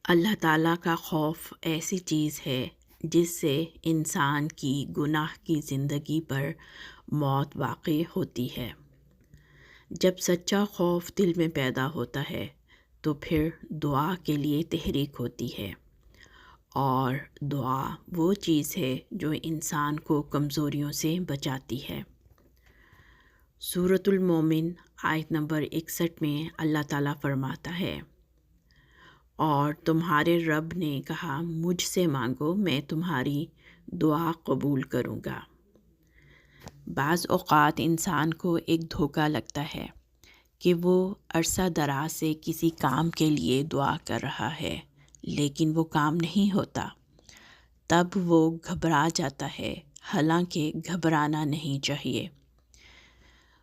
اللہ تعالیٰ کا خوف ایسی چیز ہے جس سے انسان کی گناہ کی زندگی پر موت واقع ہوتی ہے۔ جب سچا خوف دل میں پیدا ہوتا ہے تو پھر دعا کے لیے تحریک ہوتی ہے، اور دعا وہ چیز ہے جو انسان کو کمزوریوں سے بچاتی ہے۔ سورۃ المومن آیت نمبر 61 میں اللہ تعالیٰ فرماتا ہے، اور تمہارے رب نے کہا مجھ سے مانگو میں تمہاری دعا قبول کروں گا۔ بعض اوقات انسان کو ایک دھوکہ لگتا ہے کہ وہ عرصہ دراز سے کسی کام کے لیے دعا کر رہا ہے لیکن وہ کام نہیں ہوتا، تب وہ گھبرا جاتا ہے، حالانکہ گھبرانا نہیں چاہیے۔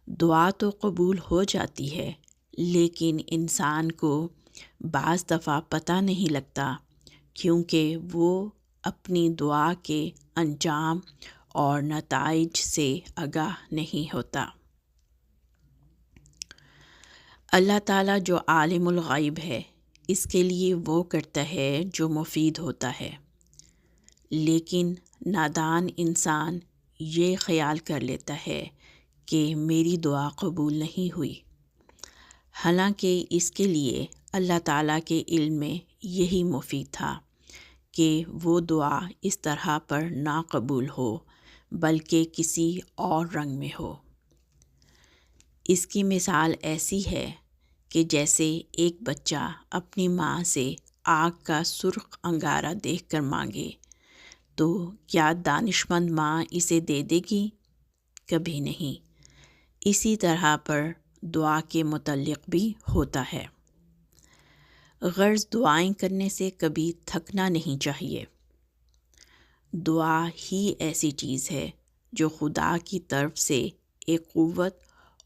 دعا تو قبول ہو جاتی ہے لیکن انسان کو بعض دفعہ پتہ نہیں لگتا، کیونکہ وہ اپنی دعا کے انجام اور نتائج سے آگاہ نہیں ہوتا۔ اللہ تعالیٰ جو عالم الغیب ہے، اس کے لیے وہ کرتا ہے جو مفید ہوتا ہے، لیکن نادان انسان یہ خیال کر لیتا ہے کہ میری دعا قبول نہیں ہوئی، حالانکہ اس کے لیے اللہ تعالیٰ کے علم میں یہی مفید تھا کہ وہ دعا اس طرح پر نہ قبول ہو بلکہ کسی اور رنگ میں ہو۔ اس کی مثال ایسی ہے کہ جیسے ایک بچہ اپنی ماں سے آگ کا سرخ انگارہ دیکھ کر مانگے تو کیا دانش مند ماں اسے دے دے گی؟ کبھی نہیں۔ اسی طرح پر دعا کے متعلق بھی ہوتا ہے۔ غرض دعائیں کرنے سے کبھی تھکنا نہیں چاہیے۔ دعا ہی ایسی چیز ہے جو خدا کی طرف سے ایک قوت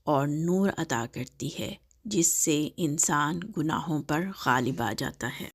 اور نور عطا کرتی ہے جس سے انسان گناہوں پر غالب آ جاتا ہے۔